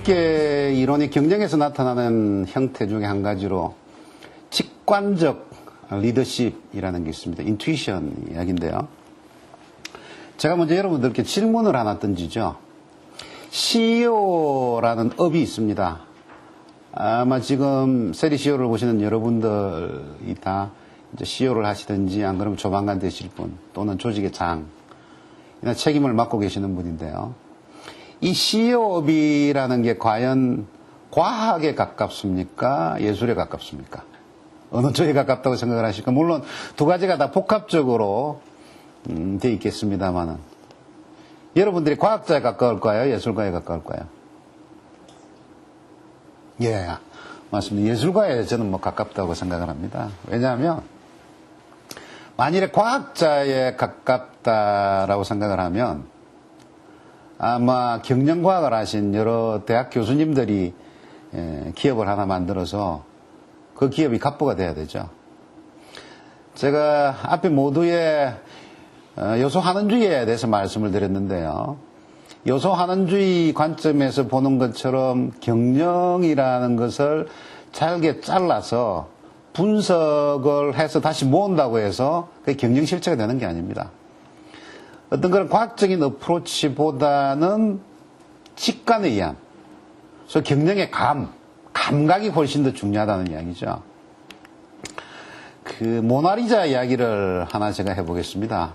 과학계 이론이 경쟁에서 나타나는 형태 중에 한 가지로 직관적 리더십이라는 게 있습니다. 인투이션 이야기인데요. 제가 먼저 여러분들께 질문을 하나 던지죠. CEO라는 업이 있습니다. 아마 지금 세리 CEO를 보시는 여러분들이 다 이제 CEO를 하시든지 안 그러면 조만간 되실 분 또는 조직의 장이나 책임을 맡고 계시는 분인데요. 이 CEO업이라는 게 과연 과학에 가깝습니까? 예술에 가깝습니까? 어느 쪽에 가깝다고 생각을 하실까? 물론 두 가지가 다 복합적으로 돼 있겠습니다만은 여러분들이 과학자에 가까울까요? 예술가에 가까울까요? 예, 맞습니다. 예술가에 저는 가깝다고 생각을 합니다. 왜냐하면 만일에 과학자에 가깝다라고 생각을 하면 아마 경영과학을 하신 여러 대학 교수님들이 기업을 하나 만들어서 그 기업이 갑부가 돼야 되죠. 제가 앞에 모두의 요소환원주의에 대해서 말씀을 드렸는데요. 요소환원주의 관점에서 보는 것처럼 경영이라는 것을 잘게 잘라서 분석을 해서 다시 모은다고 해서 그게 경영 실체가 되는 게 아닙니다. 어떤 그런 과학적인 어프로치보다는 직관에 의한, 그래서 경영의 감각이 훨씬 더 중요하다는 이야기죠. 그 모나리자 이야기를 하나 제가 해보겠습니다.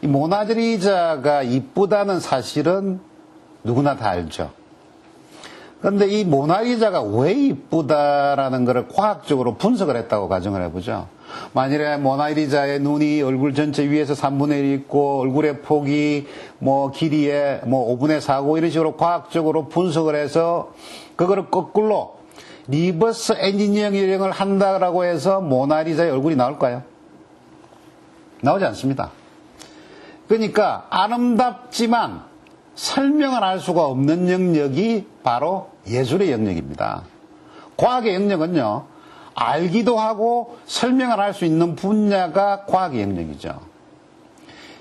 이 모나리자가 이쁘다는 사실은 누구나 다 알죠. 그런데 이 모나리자가 왜 이쁘다라는 것을 과학적으로 분석을 했다고 가정을 해보죠. 만일에 모나리자의 눈이 얼굴 전체 위에서 3분의 1 있고 얼굴의 폭이 길이에 5분의 4고 이런 식으로 과학적으로 분석을 해서 그거를 거꾸로 리버스 엔지니어링을 한다라고 해서 모나리자의 얼굴이 나올까요? 나오지 않습니다. 그러니까 아름답지만 설명을 할 수가 없는 영역이 바로 예술의 영역입니다. 과학의 영역은요, 알기도 하고 설명을 할 수 있는 분야가 과학의 영역이죠.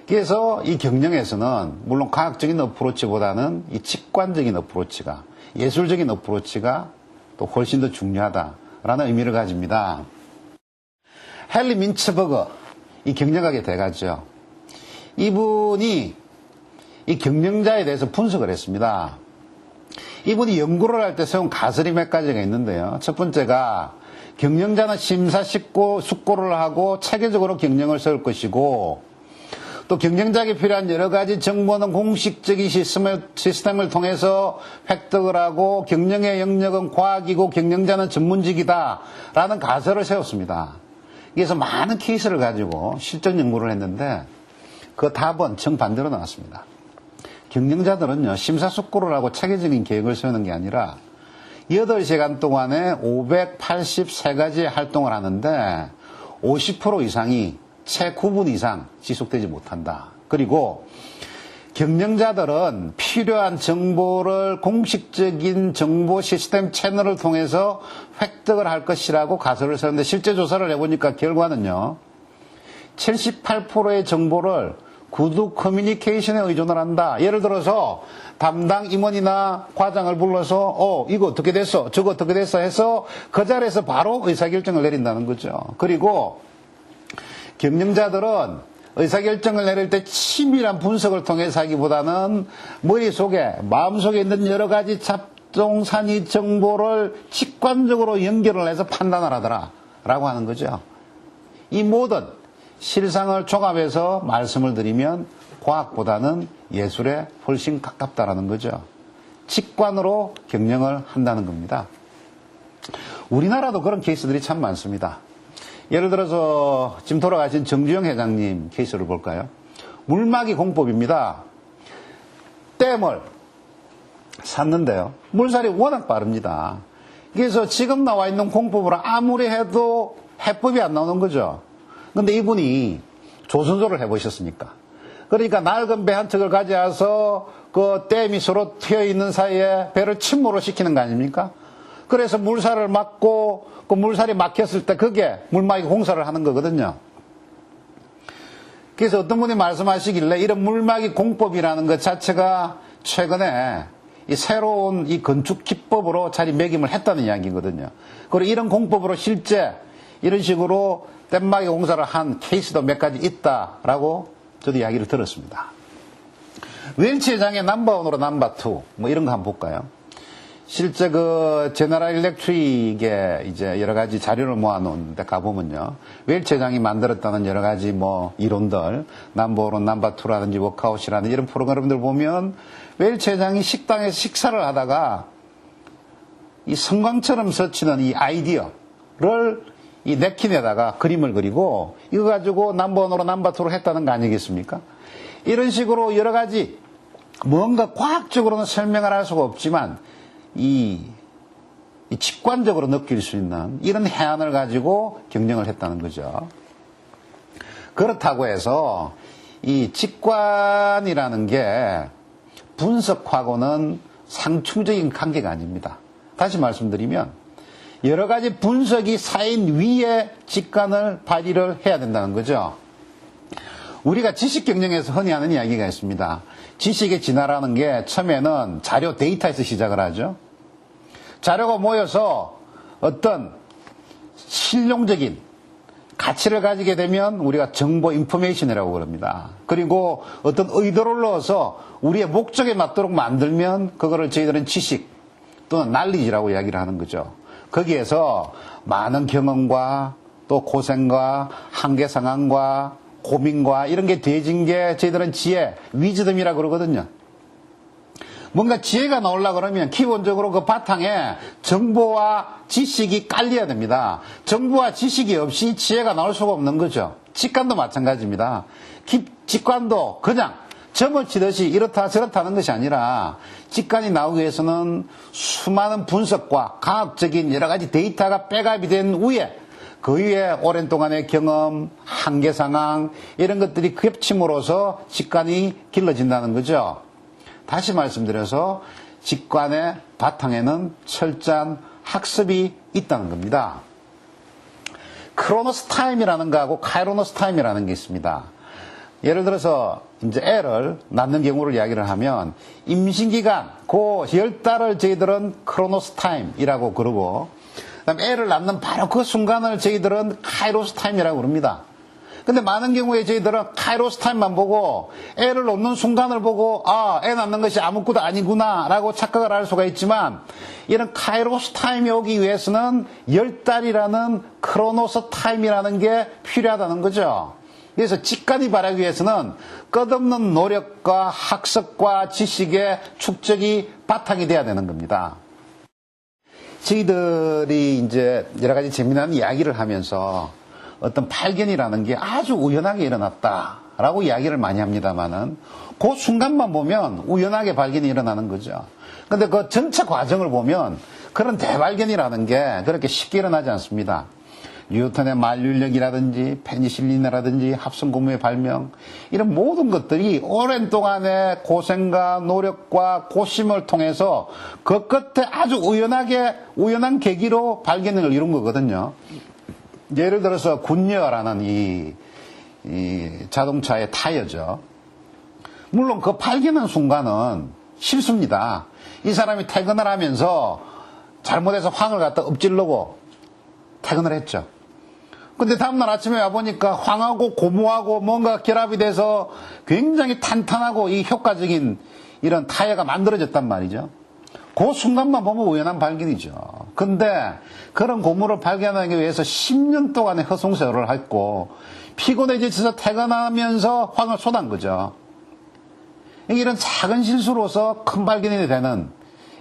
그래서 이 경영에서는 물론 과학적인 어프로치보다는 이 직관적인 어프로치가, 예술적인 어프로치가 또 훨씬 더 중요하다라는 의미를 가집니다. 헨리 민츠버거, 이 경영학의 대가죠. 이분이 이 경영자에 대해서 분석을 했습니다. 이분이 연구를 할 때 세운 가설이 몇 가지가 있는데요. 첫 번째가 경영자는 심사숙고를 하고 체계적으로 경영을 세울 것이고 또 경영자에게 필요한 여러 가지 정보는 공식적인 시스템을 통해서 획득을 하고 경영의 영역은 과학이고 경영자는 전문직이다 라는 가설을 세웠습니다. 그래서 많은 케이스를 가지고 실전 연구를 했는데 그 답은 정반대로 나왔습니다. 경영자들은요, 심사숙고를 하고 체계적인 계획을 세우는 게 아니라 8시간 동안에 583가지의 활동을 하는데 50% 이상이 채 9분 이상 지속되지 못한다. 그리고 경영자들은 필요한 정보를 공식적인 정보 시스템 채널을 통해서 획득을 할 것이라고 가설을 세웠는데 실제 조사를 해보니까 결과는요, 78%의 정보를 구두 커뮤니케이션에 의존을 한다. 예를 들어서 담당 임원이나 과장을 불러서 이거 어떻게 됐어? 저거 어떻게 됐어? 해서 그 자리에서 바로 의사결정을 내린다는 거죠. 그리고 경영자들은 의사결정을 내릴 때 치밀한 분석을 통해서 하기보다는 머릿속에 마음속에 있는 여러 가지 잡동사니 정보를 직관적으로 연결을 해서 판단을 하더라 라고 하는 거죠. 이 모든 실상을 종합해서 말씀을 드리면 과학보다는 예술에 훨씬 가깝다라는 거죠. 직관으로 경영을 한다는 겁니다. 우리나라도 그런 케이스들이 참 많습니다. 예를 들어서 지금 돌아가신 정주영 회장님 케이스를 볼까요? 물막이 공법입니다. 댐을 샀는데요. 물살이 워낙 빠릅니다. 그래서 지금 나와 있는 공법으로 아무리 해도 해법이 안 나오는 거죠. 근데 이분이 조선소를 해보셨으니까. 그러니까 낡은 배 한 척을 가져와서 그 댐이 서로 트여 있는 사이에 배를 침몰을 시키는 거 아닙니까? 그래서 물살을 막고 그 물살이 막혔을 때 그게 물막이 공사를 하는 거거든요. 그래서 어떤 분이 말씀하시길래 이런 물막이 공법이라는 것 자체가 최근에 이 새로운 이 건축 기법으로 자리매김을 했다는 이야기거든요. 그리고 이런 공법으로 실제 이런 식으로 댐마기 공사를 한 케이스도 몇 가지 있다라고 저도 이야기를 들었습니다. 웰치 회장의 넘버1으로 넘버2 뭐 이런 거 한번 볼까요? 실제 그 제너럴 일렉트릭에 이제 여러 가지 자료를 모아놓은 데 가보면요. 웰치 회장이 만들었다는 여러 가지 뭐 이론들, 넘버1, 넘버2라든지 워크아웃이라든지 이런 프로그램들 보면 웰치 회장이 식당에서 식사를 하다가 이 성광처럼 스치는 이 아이디어를 이 냅킨에다가 그림을 그리고 이거 가지고 넘버1으로 넘버2로 했다는 거 아니겠습니까? 이런 식으로 여러 가지 뭔가 과학적으로는 설명을 할 수가 없지만 이 직관적으로 느낄 수 있는 이런 해안을 가지고 경영을 했다는 거죠. 그렇다고 해서 이 직관이라는 게 분석하고는 상충적인 관계가 아닙니다. 다시 말씀드리면 여러 가지 분석이 쌓인 위에 직관을 발휘를 해야 된다는 거죠. 우리가 지식 경영에서 흔히 하는 이야기가 있습니다. 지식의 진화라는 게 처음에는 자료 데이터에서 시작을 하죠. 자료가 모여서 어떤 실용적인 가치를 가지게 되면 우리가 정보 인포메이션이라고 그럽니다. 그리고 어떤 의도를 넣어서 우리의 목적에 맞도록 만들면 그거를 저희들은 지식 또는 날리지라고 이야기를 하는 거죠. 거기에서 많은 경험과 또 고생과 한계 상황과 고민과 이런 게 더해진 게 저희들은 지혜, 위즈덤이라고 그러거든요. 뭔가 지혜가 나오려고 그러면 기본적으로 그 바탕에 정보와 지식이 깔려야 됩니다. 정보와 지식이 없이 지혜가 나올 수가 없는 거죠. 직관도 마찬가지입니다. 직관도 그냥 점을 치듯이 이렇다 저렇다 하는 것이 아니라 직관이 나오기 위해서는 수많은 분석과 과학적인 여러 가지 데이터가 백업이 된 후에 그 위에 오랜 동안의 경험, 한계 상황 이런 것들이 겹침으로써 직관이 길러진다는 거죠. 다시 말씀드려서 직관의 바탕에는 철저한 학습이 있다는 겁니다. 크로노스 타임이라는 거하고 카이로노스 타임이라는 게 있습니다. 예를 들어서 이제 애를 낳는 경우를 이야기를 하면 임신기간 그 10달을 저희들은 크로노스 타임이라고 그러고 그다음 애를 낳는 바로 그 순간을 저희들은 카이로스 타임이라고 그럽니다. 근데 많은 경우에 저희들은 카이로스 타임만 보고 애를 놓는 순간을 보고 애 낳는 것이 아무것도 아니구나 라고 착각을 할 수가 있지만 이런 카이로스 타임이 오기 위해서는 10달이라는 크로노스 타임이라는 게 필요하다는 거죠. 그래서 직관이 바라기 위해서는 끝없는 노력과 학습과 지식의 축적이 바탕이 돼야 되는 겁니다. 저희들이 이제 여러 가지 재미난 이야기를 하면서 어떤 발견이라는 게 아주 우연하게 일어났다라고 이야기를 많이 합니다만은 그 순간만 보면 우연하게 발견이 일어나는 거죠. 근데 그 전체 과정을 보면 그런 대발견이라는 게 그렇게 쉽게 일어나지 않습니다. 뉴턴의 만류력이라든지 페니실린이라든지 합성고무의 발명 이런 모든 것들이 오랜 동안의 고생과 노력과 고심을 통해서 그 끝에 아주 우연한 계기로 발견을 이룬 거거든요. 예를 들어서 굿이어라는 이 자동차의 타이어죠. 물론 그 발견한 순간은 실수입니다. 이 사람이 퇴근을 하면서 잘못해서 황을 갖다 엎질르고 퇴근을 했죠. 근데 다음날 아침에 와보니까 황하고 고무하고 뭔가 결합이 돼서 굉장히 탄탄하고 이 효과적인 이런 타이어가 만들어졌단 말이죠. 그 순간만 보면 우연한 발견이죠. 근데 그런 고무를 발견하기 위해서 10년 동안의 허송세월을 했고 피곤해 지쳐서 퇴근하면서 황을 쏟은 거죠. 이런 작은 실수로서 큰 발견이 되는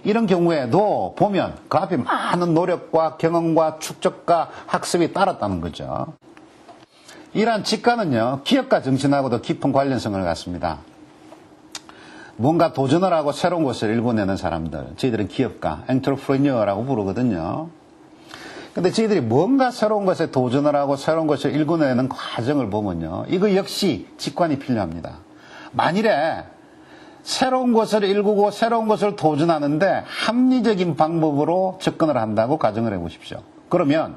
이런 경우에도 보면 그 앞에 많은 노력과 경험과 축적과 학습이 따랐다는 거죠. 이러한 직관은요, 기업가 정신하고도 깊은 관련성을 갖습니다. 뭔가 도전을 하고 새로운 것을 일궈내는 사람들, 저희들은 기업가, 엔트러프레니어라고 부르거든요. 근데 저희들이 뭔가 새로운 것에 도전을 하고 새로운 것을 일궈내는 과정을 보면요, 이거 역시 직관이 필요합니다. 만일에 새로운 것을 일구고 새로운 것을 도전하는데 합리적인 방법으로 접근을 한다고 가정을 해보십시오. 그러면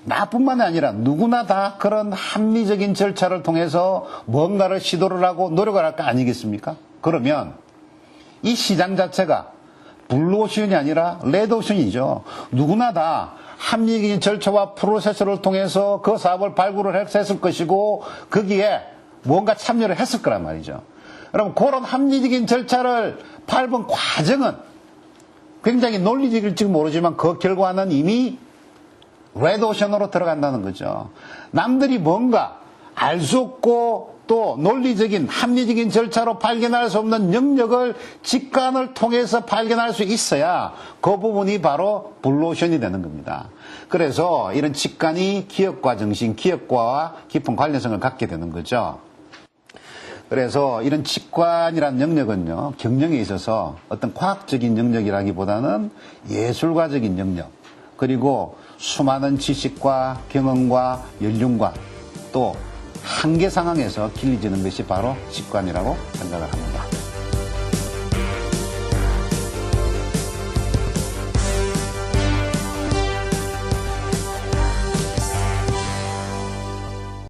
나뿐만이 아니라 누구나 다 그런 합리적인 절차를 통해서 뭔가를 시도를 하고 노력을 할 거 아니겠습니까? 그러면 이 시장 자체가 블루오션이 아니라 레드오션이죠. 누구나 다 합리적인 절차와 프로세스를 통해서 그 사업을 발굴을 했을 것이고 거기에 뭔가 참여를 했을 거란 말이죠. 그럼 그런 합리적인 절차를 밟은 과정은 굉장히 논리적일지 모르지만 그 결과는 이미 레드오션으로 들어간다는 거죠. 남들이 뭔가 알 수 없고 또 논리적인 합리적인 절차로 발견할 수 없는 영역을 직관을 통해서 발견할 수 있어야 그 부분이 바로 블루오션이 되는 겁니다. 그래서 이런 직관이 기업과 정신, 기업과와 깊은 관련성을 갖게 되는 거죠. 그래서 이런 직관이라는 영역은요, 경영에 있어서 어떤 과학적인 영역이라기보다는 예술가적인 영역, 그리고 수많은 지식과 경험과 연륜과 또 한계 상황에서 길러지는 것이 바로 직관이라고 생각을 합니다.